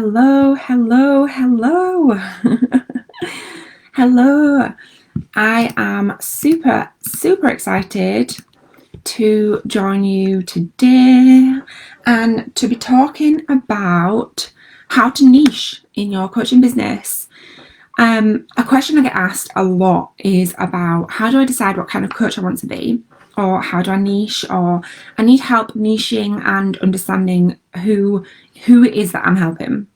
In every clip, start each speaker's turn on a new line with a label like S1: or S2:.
S1: Hello, hello, hello. Hello. I am super excited to join you today and to be talking about how to niche in your coaching business. A question I get asked a lot is about how do I decide what kind of coach I want to be, or how do I niche, or I need help niching and understanding who it is that I'm helping.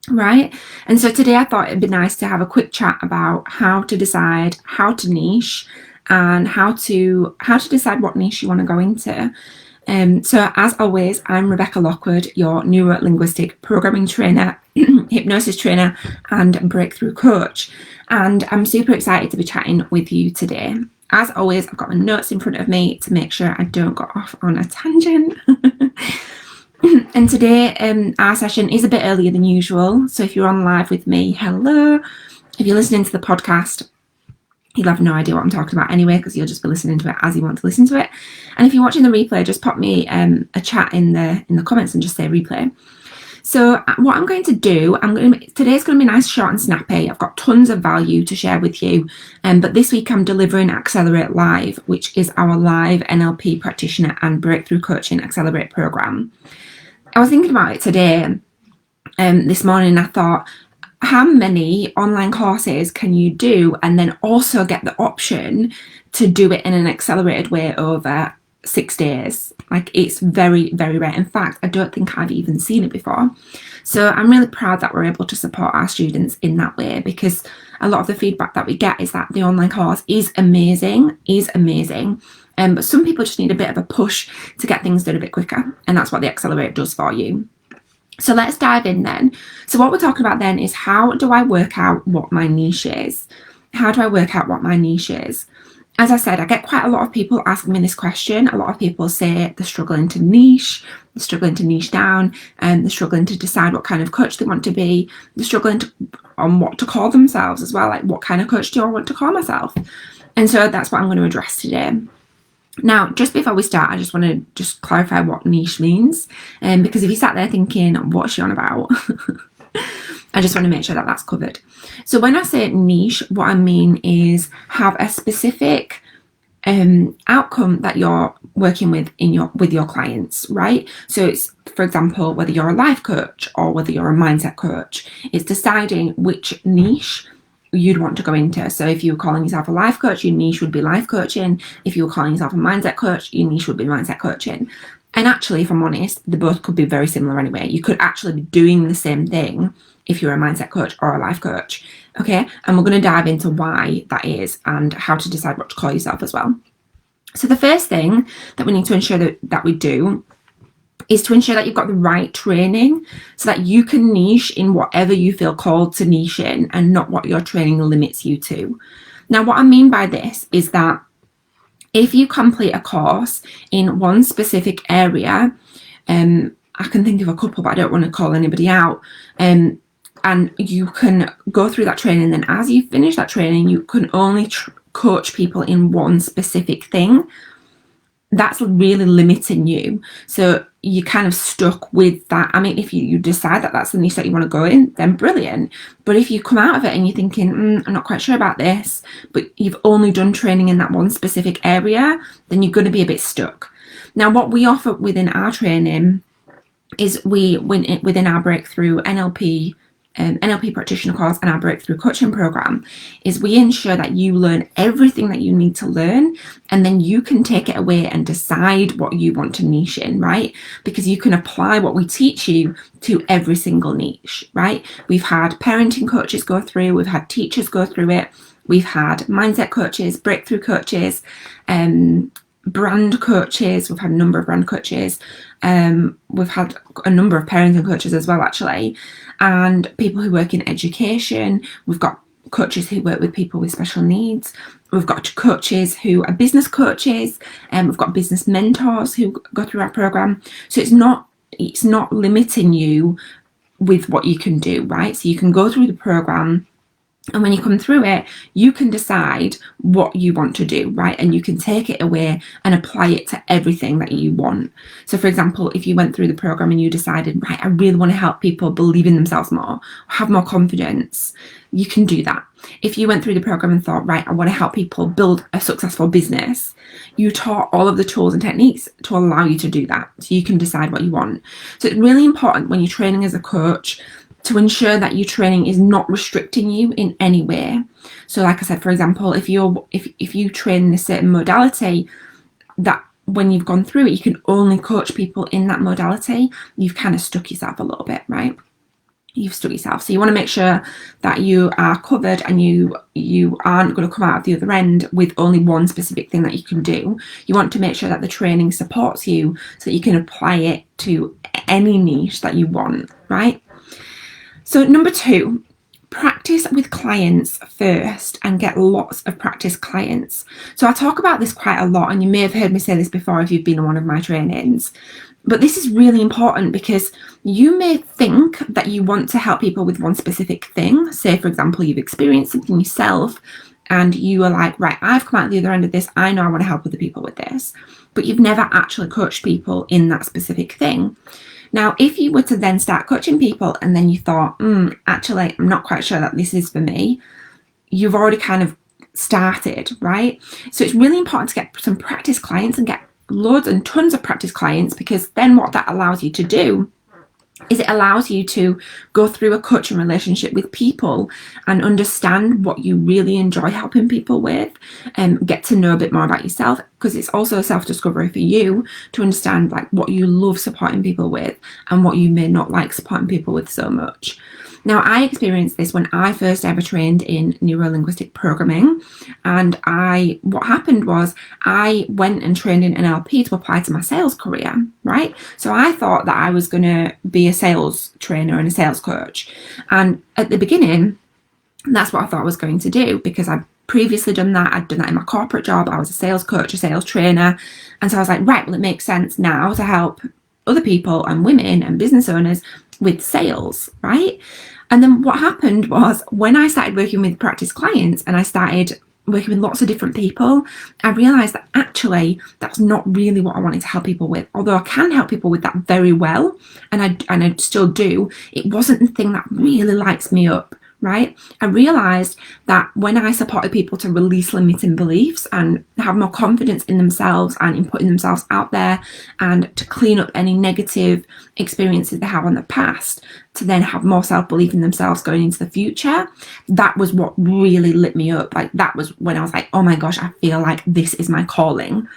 S1: Right. And so today I thought it'd be nice to have a quick chat about how to decide how to niche and how to decide what niche you want to go into. So as always, I'm Rebecca Lockwood, your neuro-linguistic programming trainer, hypnosis trainer, and breakthrough coach. And I'm super excited to be chatting with you today. As always, I've got my notes in front of me to make sure I don't go off on a tangent. And today our session is a bit earlier than usual, so if you're on live with me, hello. If you're listening to the podcast, you'll have no idea what I'm talking about anyway, because you'll just be listening to it as you want to listen to it. And if you're watching the replay, just pop me a chat in the comments and just say replay. So what I'm going to do, today's going to be nice, short and snappy. I've got tons of value to share with you, but this week I'm delivering Accelerate Live, which is our live NLP practitioner and breakthrough coaching Accelerate program. I was thinking about it today, this morning. I thought, how many online courses can you do and then also get the option to do it in an accelerated way over 6 days? Like, it's very, very rare. In fact, I don't think I've even seen it before. So I'm really proud that we're able to support our students in that way, because a lot of the feedback that we get is that the online course is amazing. But some people just need a bit of a push to get things done a bit quicker. And that's what the Accelerate does for you. So let's dive in then. So what we're talking about then is, how do I work out what my niche is? How do I work out what my niche is? As I said, I get quite a lot of people asking me this question. A lot of people say they're struggling to niche, they're struggling to niche down, and they're struggling to decide what kind of coach they want to be. They're struggling on what to call themselves as well. Like, what kind of coach do I want to call myself? And so that's what I'm going to address today. Now, just before we start, I just want to just clarify what niche means, because if you sat there thinking, what's she on about? I just want to make sure that that's covered. So when I say niche, what I mean is have a specific outcome that you're working with with your clients, right? So it's, for example, whether you're a life coach or whether you're a mindset coach, it's deciding which niche you'd want to go into. So if you were calling yourself a life coach, your niche would be life coaching. If you were calling yourself a mindset coach, your niche would be mindset coaching. And actually, if I'm honest, they both could be very similar anyway. You could actually be doing the same thing if you're a mindset coach or a life coach. Okay, and we're going to dive into why that is and how to decide what to call yourself as well. So the first thing that we need to ensure that we do is to ensure that you've got the right training so that you can niche in whatever you feel called to niche in, and not what your training limits you to. Now, what I mean by this is that if you complete a course in one specific area, I can think of a couple, but I don't want to call anybody out, and you can go through that training, then as you finish that training, you can only coach people in one specific thing. That's really limiting you. So you're kind of stuck with that. I mean, if you decide that that's the niche that you want to go in, then brilliant. But if you come out of it and you're thinking, I'm not quite sure about this, but you've only done training in that one specific area, then you're going to be a bit stuck. Now, what we offer within our training is within our breakthrough NLP practitioner course and our breakthrough coaching program, is we ensure that you learn everything that you need to learn, and then you can take it away and decide what you want to niche in, right? Because you can apply what we teach you to every single niche, right? We've had parenting coaches go through, we've had teachers go through it, we've had mindset coaches, breakthrough coaches, brand coaches, we've had a number of brand coaches, we've had a number of parenting coaches as well, actually, and people who work in education. We've got coaches who work with people with special needs. We've got coaches who are business coaches, and we've got business mentors who go through our program. So it's not limiting you with what you can do, right? So you can go through the program And when you come through it, you can decide what you want to do, right? And you can take it away and apply it to everything that you want. So, for example, if you went through the program and you decided, right, I really want to help people believe in themselves more, have more confidence, you can do that. If you went through the program and thought, right, I want to help people build a successful business, you taught all of the tools and techniques to allow you to do that. So you can decide what you want. So it's really important when you're training as a coach to ensure that your training is not restricting you in any way. So like I said, for example, if you train in a certain modality, that when you've gone through it, you can only coach people in that modality, you've kind of stuck yourself a little bit, right? You've stuck yourself. So you want to make sure that you are covered and you aren't going to come out of the other end with only one specific thing that you can do. You want to make sure that the training supports you so that you can apply it to any niche that you want, right? So number 2, practice with clients first and get lots of practice clients. So I talk about this quite a lot, and you may have heard me say this before if you've been on one of my trainings. But this is really important because you may think that you want to help people with one specific thing. Say, for example, you've experienced something yourself and you are like, right, I've come out the other end of this. I know I want to help other people with this. But you've never actually coached people in that specific thing. Now, if you were to then start coaching people and then you thought, actually, I'm not quite sure that this is for me, you've already kind of started, right? So it's really important to get some practice clients and get loads and tons of practice clients, because then what that allows you to do is it allows you to go through a coaching relationship with people and understand what you really enjoy helping people with, and get to know a bit more about yourself, because it's also a self-discovery for you to understand like what you love supporting people with and what you may not like supporting people with so much. Now, I experienced this when I first ever trained in neuro-linguistic programming, and what happened was I went and trained in NLP to apply to my sales career, right? So I thought that I was going to be a sales trainer and a sales coach. And at the beginning, that's what I thought I was going to do, because I'd previously done that. I'd done that in my corporate job. I was a sales coach, a sales trainer. And so I was like, right, well, it makes sense now to help other people and women and business owners with sales, right? And then what happened was when I started working with practice clients and I started working with lots of different people, I realized that actually that's not really what I wanted to help people with. Although I can help people with that very well, and I still do, it wasn't the thing that really lights me up, right? I realized that when I supported people to release limiting beliefs and have more confidence in themselves and in putting themselves out there, and to clean up any negative experiences they have in the past, to then have more self-belief in themselves going into the future, that was what really lit me up. Like, that was when I was like, oh my gosh, I feel like this is my calling.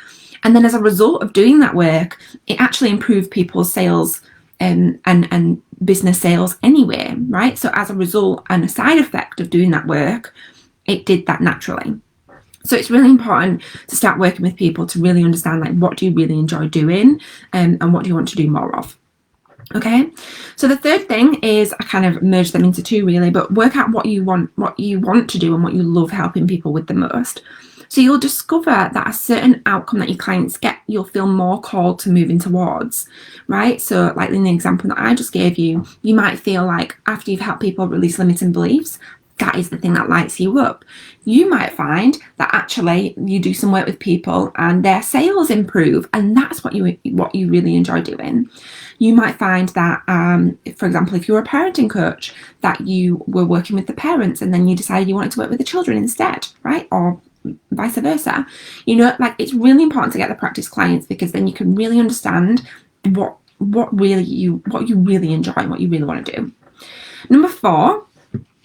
S1: And then as a result of doing that work, it actually improved people's sales and business sales anyway, right? So as a result and a side effect of doing that work, it did that naturally. So it's really important to start working with people to really understand, like, what do you really enjoy doing, and what do you want to do more of? Okay, so the third thing is, I kind of merged them into 2 really, but work out what you want to do and what you love helping people with the most. So you'll discover that a certain outcome that your clients get, you'll feel more called to moving towards, right? So like in the example that I just gave you, you might feel like after you've helped people release limiting beliefs, that is the thing that lights you up. You might find that actually you do some work with people and their sales improve, and that's what you really enjoy doing. You might find that, for example, if you're a parenting coach, that you were working with the parents and then you decided you wanted to work with the children instead, right? Or vice versa. You know, like, it's really important to get the practice clients, because then you can really understand what you really enjoy and what you really want to do. Number 4,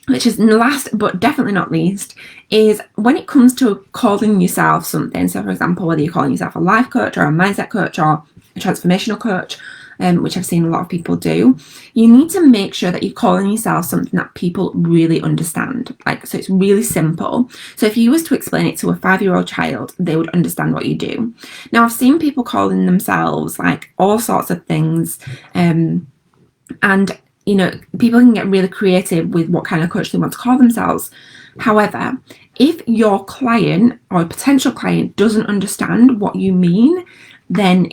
S1: which is last but definitely not least, is when it comes to calling yourself something. So for example, whether you're calling yourself a life coach or a mindset coach or a transformational coach, which I've seen a lot of people do, you need to make sure that you're calling yourself something that people really understand. Like, so it's really simple. So if you was to explain it to a 5-year-old child, they would understand what you do. Now, I've seen people calling themselves like all sorts of things, and you know, people can get really creative with what kind of coach they want to call themselves. However, if your client or a potential client doesn't understand what you mean, then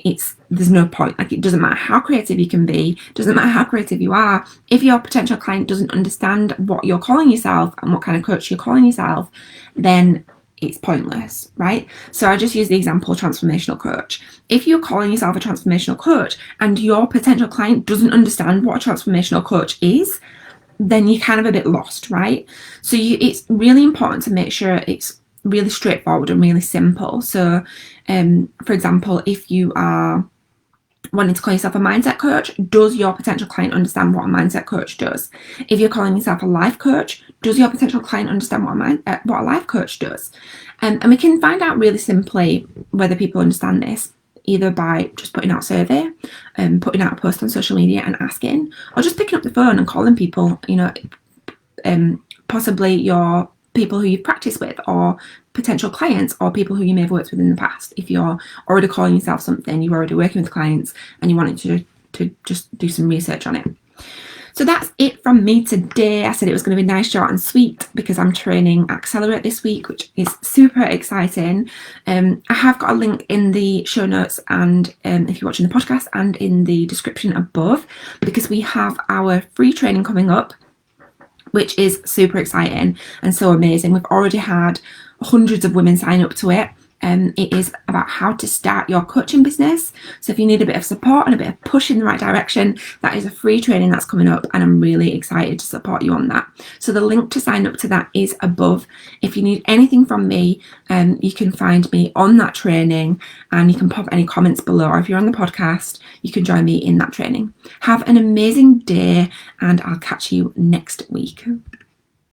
S1: there's no point. Like, it doesn't matter how creative you can be, doesn't matter how creative you are. If your potential client doesn't understand what you're calling yourself and what kind of coach you're calling yourself, then it's pointless, right? So I just use the example transformational coach. If you're calling yourself a transformational coach and your potential client doesn't understand what a transformational coach is, then you're kind of a bit lost, right? So it's really important to make sure it's really straightforward and really simple. So for example, if you are wanting to call yourself a mindset coach, does your potential client understand what a mindset coach does? If you're calling yourself a life coach, does your potential client understand what a life coach does? And we can find out really simply whether people understand this, either by just putting out a survey, putting out a post on social media and asking, or just picking up the phone and calling people, possibly your people who you've practiced with, or potential clients, or people who you may have worked with in the past. If you're already calling yourself something, you're already working with clients and you wanted to just do some research on it. So that's it from me today. I said it was going to be nice, short and sweet because I'm training Accelerate this week, which is super exciting. I have got a link in the show notes, and if you're watching the podcast, and in the description above, because we have our free training coming up, which is super exciting and so amazing. We've already had hundreds of women sign up to it. It is about how to start your coaching business. So if you need a bit of support and a bit of push in the right direction, that is a free training that's coming up, and I'm really excited to support you on that. So the link to sign up to that is above. If you need anything from me, you can find me on that training, and you can pop any comments below, or if you're on the podcast, you can join me in that training. Have an amazing day, and I'll catch you next week.